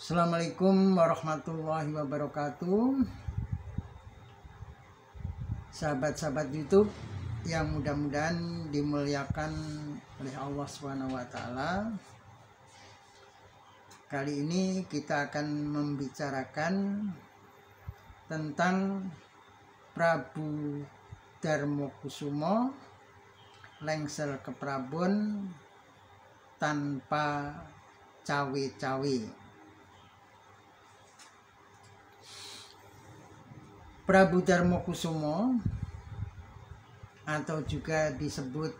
Assalamualaikum warahmatullahi wabarakatuh. Sahabat-sahabat YouTube yang mudah-mudahan dimuliakan oleh Allah SWT. Kali ini kita akan membicarakan tentang Prabu Darmokusumo lengser ke Prabon tanpa cawe-cawe. Prabu Darmokusumo atau juga disebut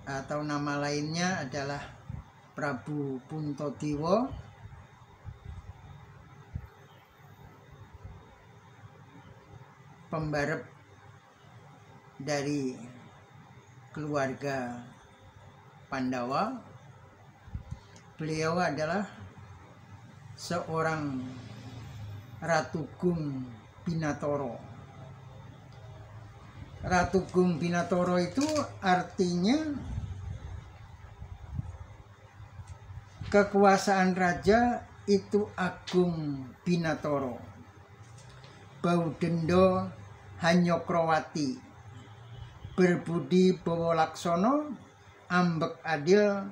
atau nama lainnya adalah Prabu Puntadewa pembarep dari keluarga Pandawa. Beliau adalah seorang Ratu Gung Binatoro. Ratu Gung Binatoro itu artinya kekuasaan raja itu agung Binatoro. Baudendo Hanyokrowati, berbudi Bawalaksono, ambek adil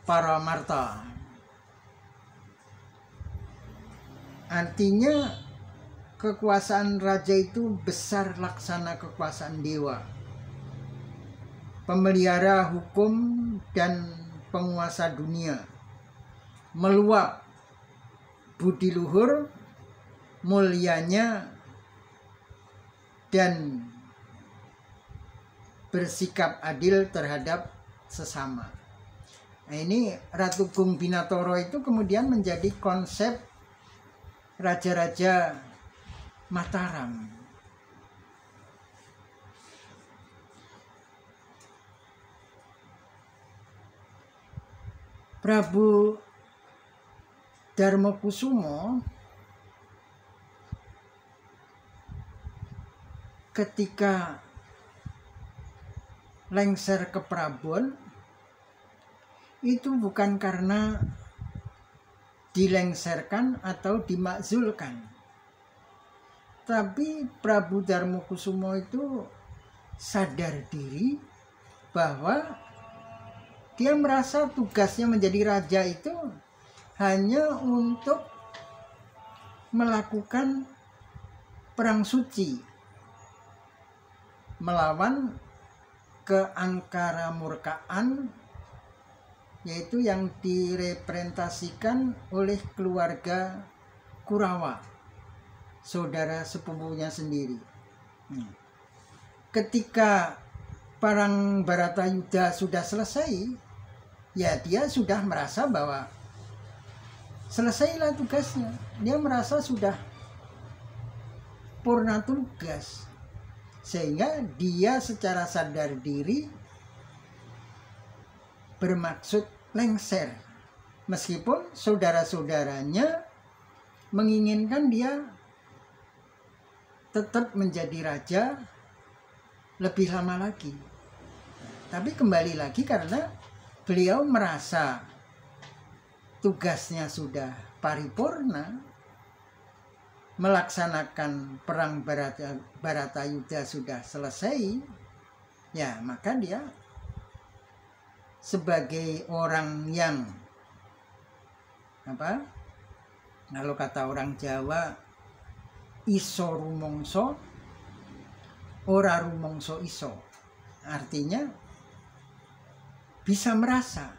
Paramarta. Artinya kekuasaan raja itu besar laksana kekuasaan dewa, pemelihara hukum dan penguasa dunia, meluap budi luhur, mulianya dan bersikap adil terhadap sesama. Nah, ini Ratu Gung Binatoro itu kemudian menjadi konsep raja-raja Mataram. Prabu Darmokusumo ketika lengser ke Prabon itu bukan karena dilengserkan atau dimakzulkan, tapi Prabu Darmokusumo itu sadar diri bahwa dia merasa tugasnya menjadi raja itu hanya untuk melakukan perang suci melawan keangkaramurkaan, yaitu yang direpresentasikan oleh keluarga Kurawa, saudara sepupunya sendiri. Ketika perang Baratayuda sudah selesai, ya dia sudah merasa bahwa selesailah tugasnya. Dia merasa sudah purna tugas, sehingga dia secara sadar diri bermaksud lengser, meskipun saudara-saudaranya menginginkan dia tetap menjadi raja lebih lama lagi. Tapi kembali lagi karena beliau merasa tugasnya sudah paripurna, melaksanakan perang Baratayuda sudah selesai, ya maka dia sebagai orang yang kalau kata orang Jawa, iso rumongso ora rumongso iso, artinya bisa merasa,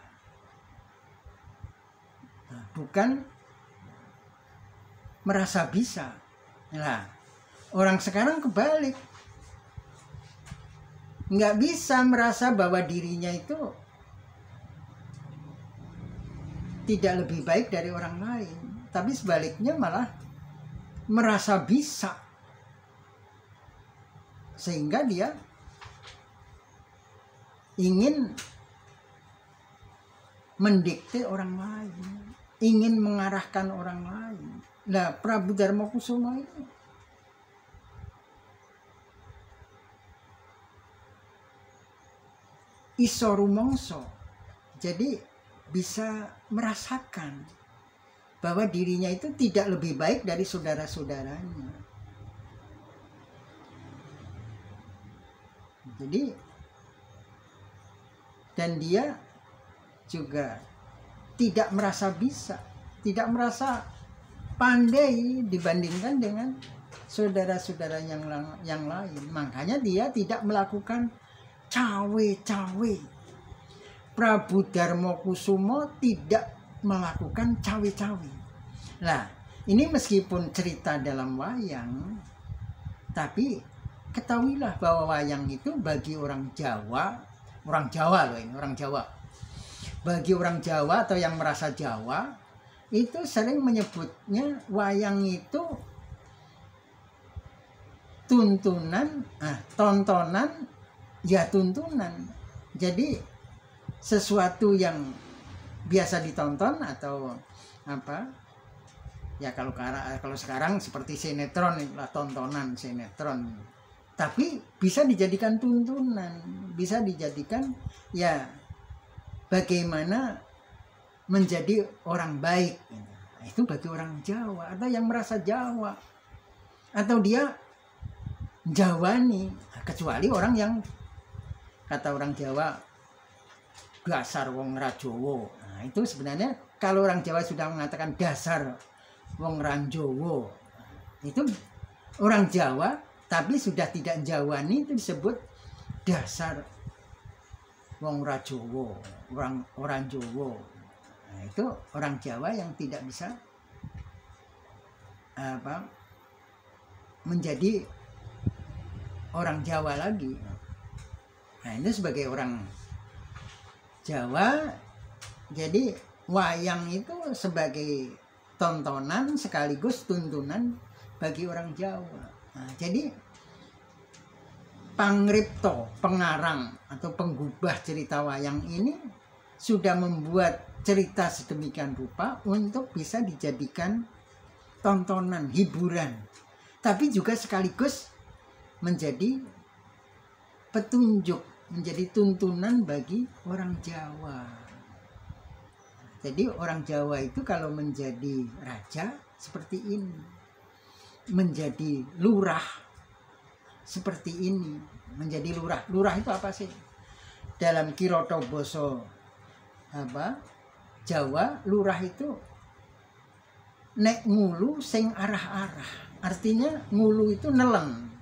bukan merasa bisa. Nah, orang sekarang kebalik, nggak bisa merasa bahwa dirinya itu tidak lebih baik dari orang lain, tapi sebaliknya malah merasa bisa, sehingga dia ingin mendikte orang lain, ingin mengarahkan orang lain. Nah, Prabu Darmokusumo ini iso rumongso, jadi bisa merasakan bahwa dirinya itu tidak lebih baik dari saudara-saudaranya. Jadi, dan dia juga tidak merasa bisa, tidak merasa pandai dibandingkan dengan saudara-saudara yang lain. Makanya dia tidak melakukan cawe-cawe. Prabu Darmakusumo tidak melakukan cawe-cawe. Nah, ini meskipun cerita dalam wayang, tapi ketahuilah bahwa wayang itu bagi orang Jawa loh ini, orang Jawa. Bagi orang Jawa atau yang merasa Jawa, itu sering menyebutnya wayang itu tontonan, ya tuntunan. Jadi sesuatu yang biasa ditonton atau apa? Ya kalau sekarang seperti sinetron, itulah tontonan sinetron. Tapi bisa dijadikan tuntunan, bisa dijadikan ya bagaimana menjadi orang baik. Itu bagi orang Jawa atau yang merasa Jawa, atau dia Jawani, kecuali orang yang kata orang Jawa dasar wong Rajowo. Nah, itu sebenarnya kalau orang Jawa sudah mengatakan dasar wong Ranjowo, itu orang Jawa, tapi sudah tidak Jawani, itu disebut dasar wong Rajowo, orang Jowo. Nah, itu orang Jawa yang tidak bisa menjadi orang Jawa lagi. Nah, ini sebagai orang Jawa, jadi wayang itu sebagai tontonan sekaligus tuntunan bagi orang Jawa. Nah, jadi pangripto, pengarang atau penggubah cerita wayang ini sudah membuat cerita sedemikian rupa untuk bisa dijadikan tontonan, hiburan, tapi juga sekaligus menjadi petunjuk, menjadi tuntunan bagi orang Jawa. Jadi orang Jawa itu kalau menjadi raja seperti ini, menjadi lurah seperti ini, menjadi lurah. Lurah itu apa sih? Dalam Kiroto Basa Jawa, lurah itu nek ngulu sing arah-arah. Artinya ngulu itu nelen.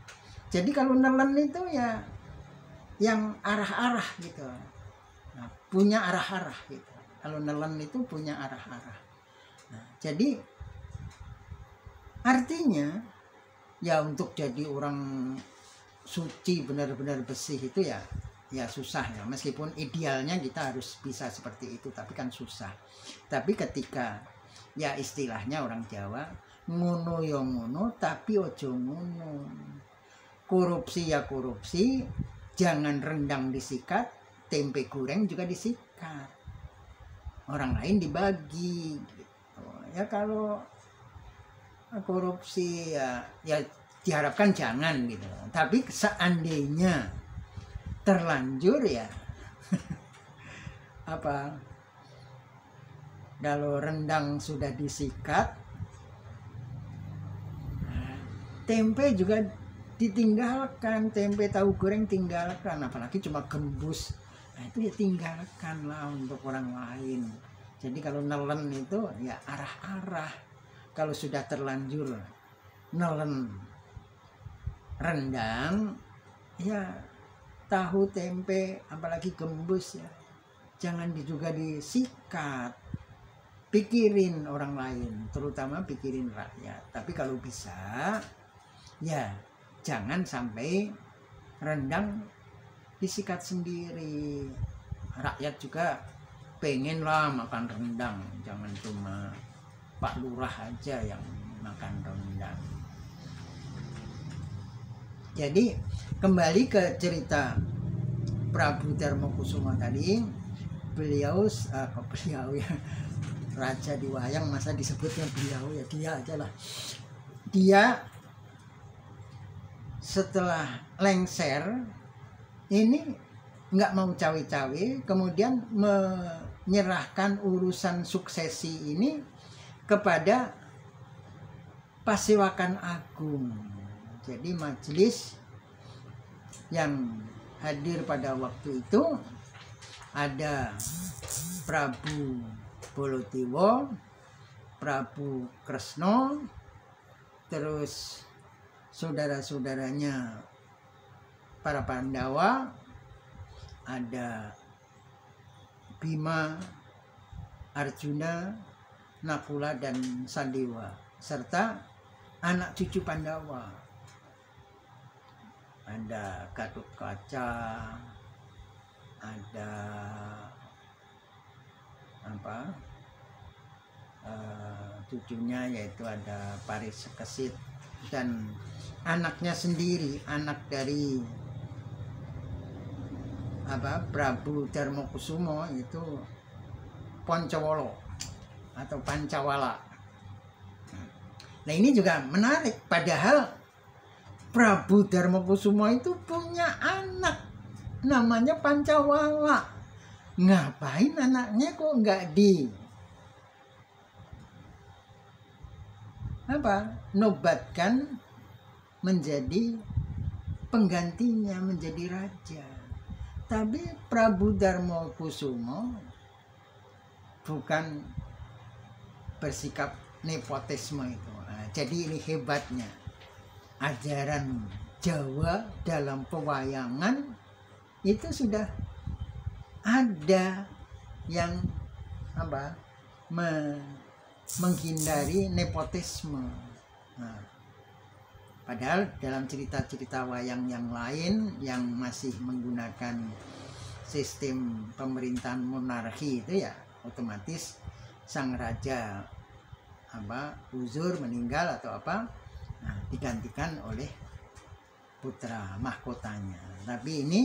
Jadi kalau nelen itu ya yang arah-arah gitu. Nah, punya arah-arah gitu. Kalau nelen itu punya arah-arah. Nah, jadi artinya ya untuk jadi orang suci benar-benar bersih itu ya susah ya. Meskipun idealnya kita harus bisa seperti itu, tapi kan susah. Tapi ketika ya istilahnya orang Jawa ngono ya ngono tapi ojo ngono. Korupsi ya korupsi, jangan rendang disikat, tempe goreng juga disikat. Orang lain dibagi gitu. Ya kalau korupsi ya diharapkan jangan gitu. Tapi seandainya terlanjur ya kalau rendang sudah disikat, tempe juga ditinggalkan, tempe tahu goreng tinggalkan, apalagi cuma gembus. Nah itu ya tinggalkan lah untuk orang lain. Jadi kalau nelen itu ya arah-arah. Kalau sudah terlanjur nelen rendang, ya tahu tempe apalagi gembus ya jangan juga disikat. Pikirin orang lain, terutama pikirin rakyat. Tapi kalau bisa ya jangan sampai rendang disikat sendiri. Rakyat juga pengen lah makan rendang, jangan cuma Pak Lurah aja yang makan rendang. Jadi kembali ke cerita Prabu Darmakusumo tadi, beliau ya raja di wayang, masa disebutnya beliau, ya dia aja lah. Dia setelah lengser ini nggak mau cawe-cawe, kemudian menyerahkan urusan suksesi ini kepada Pasewakan Agung. Jadi majelis yang hadir pada waktu itu ada Prabu Bolotewo, Prabu Kresna, terus saudara-saudaranya para Pandawa, ada Bima, Arjuna, Nakula, dan Sandewa, serta anak cucu Pandawa. Ada Gatotkaca, ada cucunya yaitu ada Parikesit, dan anaknya sendiri, anak dari Prabu Darmakusumo itu Pancawala atau Pancawala. Nah ini juga menarik, padahal Prabu Darmakusumo itu punya anak namanya Pancawala. Ngapain anaknya kok nggak nobatkan menjadi penggantinya, menjadi raja? Tapi Prabu Darmakusumo bukan bersikap nepotisme itu. Nah, jadi ini hebatnya ajaran Jawa dalam pewayangan itu sudah ada yang menghindari nepotisme. Nah, padahal dalam cerita-cerita wayang yang lain yang masih menggunakan sistem pemerintahan monarki itu ya otomatis sang raja uzur, meninggal atau digantikan oleh putra mahkotanya. Tapi ini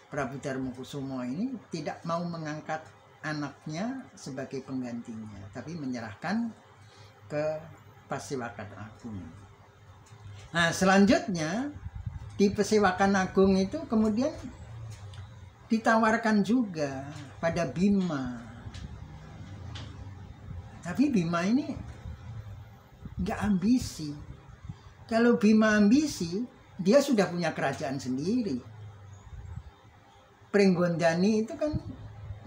Prabu Darmakusumo ini tidak mau mengangkat anaknya sebagai penggantinya, tapi menyerahkan ke Pasewakan Agung. Nah selanjutnya di Pasewakan Agung itu kemudian ditawarkan juga pada Bima. Tapi Bima ini nggak ambisi. Kalau Bima ambisi, dia sudah punya kerajaan sendiri. Pringgondani itu kan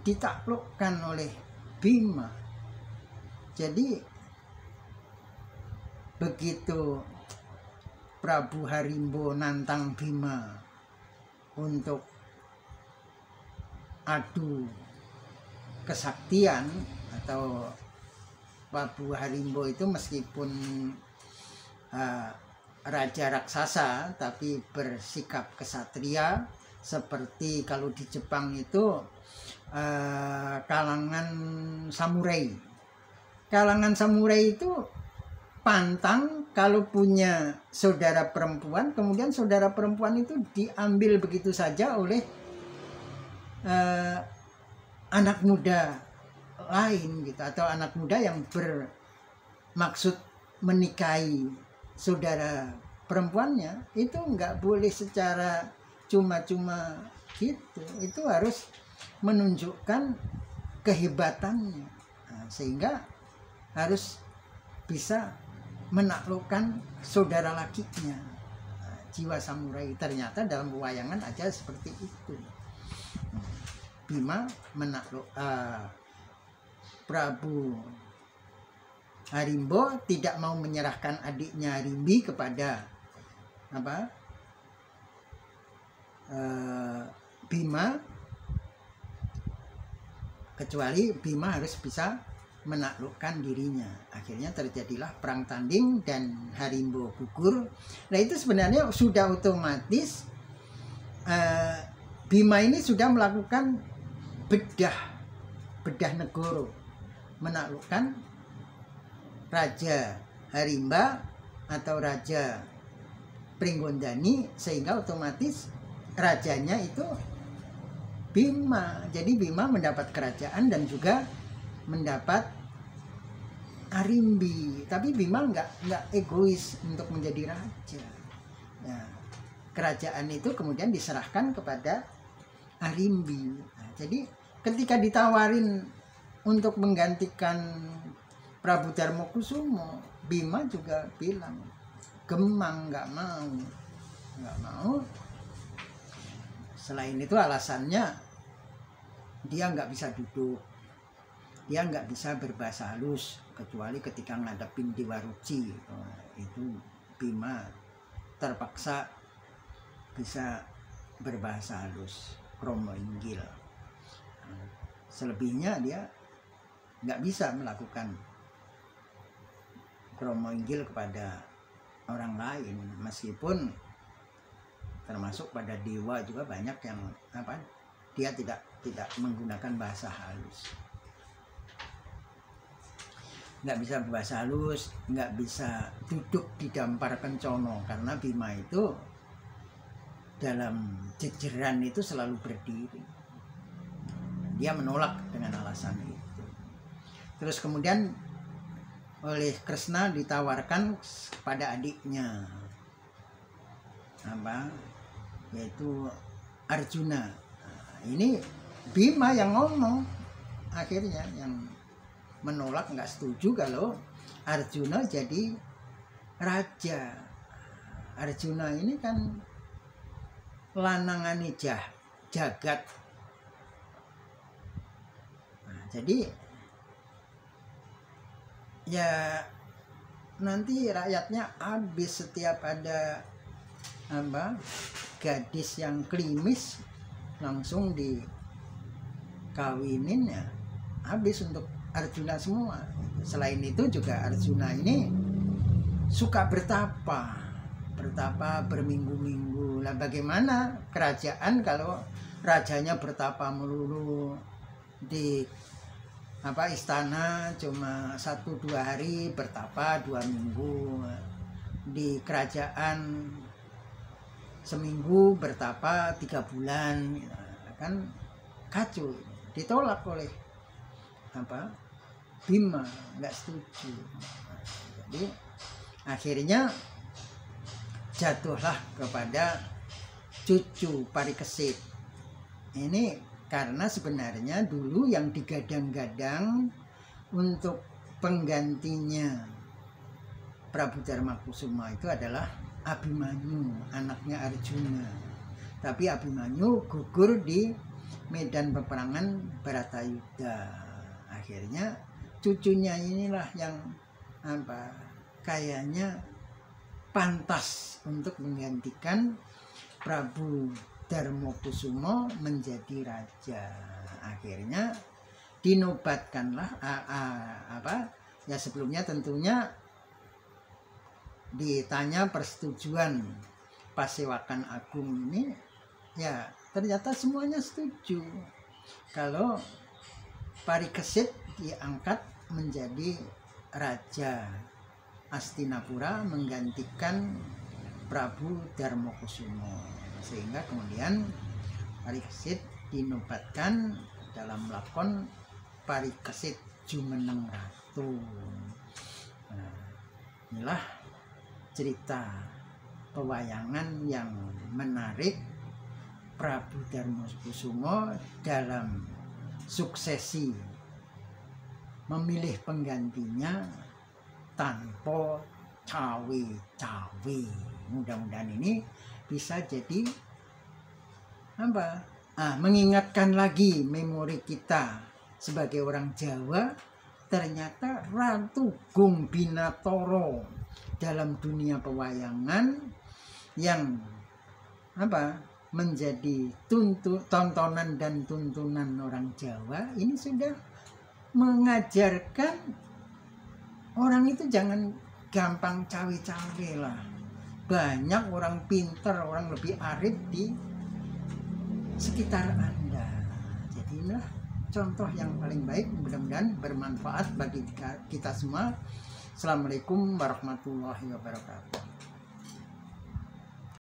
ditaklukkan oleh Bima. Jadi begitu Prabu Harimbo nantang Bima untuk adu kesaktian, atau Prabu Harimbo itu meskipun raja raksasa tapi bersikap kesatria, seperti kalau di Jepang itu kalangan samurai. Kalangan samurai itu pantang kalau punya saudara perempuan, kemudian saudara perempuan itu diambil begitu saja oleh anak muda lain gitu, atau anak muda yang bermaksud menikahi saudara perempuannya. Itu nggak boleh secara cuma-cuma gitu, itu harus menunjukkan kehebatannya. Nah, sehingga harus bisa menaklukkan saudara lakinya. Nah, jiwa samurai ternyata dalam pewayangan aja seperti itu. Bima menakluk Prabu Harimbo tidak mau menyerahkan adiknya Harimbi kepada Bima, kecuali Bima harus bisa menaklukkan dirinya. Akhirnya terjadilah perang tanding dan Harimbo gugur. Nah itu sebenarnya sudah otomatis Bima ini sudah melakukan bedah negoro, menaklukkan Raja Harimba atau Raja Pringgondani, sehingga otomatis rajanya itu Bima. Jadi Bima mendapat kerajaan dan juga mendapat Harimbi. Tapi Bima nggak egois untuk menjadi raja. Nah, kerajaan itu kemudian diserahkan kepada Arimbi. Nah, jadi ketika ditawarin untuk menggantikan Prabu Darmokusumo, Bima juga bilang gemang, nggak mau. Selain itu alasannya dia nggak bisa duduk, dia nggak bisa berbahasa halus kecuali ketika ngadepin Dewa Ruci. Itu Bima terpaksa bisa berbahasa halus, kromo inggil. Selebihnya dia nggak bisa melakukan kromo inggil kepada orang lain, meskipun termasuk pada dewa juga banyak yang dia tidak menggunakan bahasa halus, nggak bisa berbahasa halus, nggak bisa duduk di dampar kencono, karena Bima itu dalam jejeran itu selalu berdiri. Dia menolak dengan alasan itu. Terus kemudian oleh Kresna ditawarkan pada adiknya, yaitu Arjuna. Nah, ini Bima yang ngomong, akhirnya yang menolak, nggak setuju kalau Arjuna jadi raja. Arjuna ini kan lanangane jagat. Nah, jadi ya nanti rakyatnya habis setiap ada gadis yang klimis langsung dikawinin, ya habis untuk Arjuna semua. Selain itu juga Arjuna ini suka bertapa berminggu-minggu. Lah bagaimana kerajaan kalau rajanya bertapa melulu di istana cuma 1-2 hari bertapa, 2 minggu di kerajaan seminggu bertapa 3 bulan, kan kacau. Ditolak oleh Bima, nggak setuju. Jadi akhirnya jatuhlah kepada cucu Parikesit. Ini karena sebenarnya dulu yang digadang-gadang untuk penggantinya Prabu Darmakusuma itu adalah Abimanyu, anaknya Arjuna. Tapi Abimanyu gugur di medan peperangan Bharatayuddha. Akhirnya cucunya inilah yang kayaknya pantas untuk menggantikan Prabu Darmokusumo menjadi raja. Akhirnya dinobatkanlah ya sebelumnya tentunya ditanya persetujuan Pasewakan Agung ini, ya ternyata semuanya setuju kalau Parikesit diangkat menjadi raja Astinapura menggantikan Prabu Darmokusumo, sehingga kemudian Parikesit dinobatkan dalam lakon Parikesit Jumeneng Ratu. Nah, inilah cerita pewayangan yang menarik Prabu Darmokusumo dalam suksesi memilih penggantinya tanpa cawe-cawe. Mudah-mudahan ini bisa jadi mengingatkan lagi memori kita sebagai orang Jawa. Ternyata Ratu Gung Binatoro dalam dunia pewayangan yang menjadi tontonan dan tuntunan orang Jawa ini sudah mengajarkan orang itu jangan gampang cawe-cawe lah. Banyak orang pintar, orang lebih arif di sekitar Anda. Jadi inilah contoh yang paling baik, mudah-mudahan bermanfaat bagi kita semua. Assalamualaikum warahmatullahi wabarakatuh.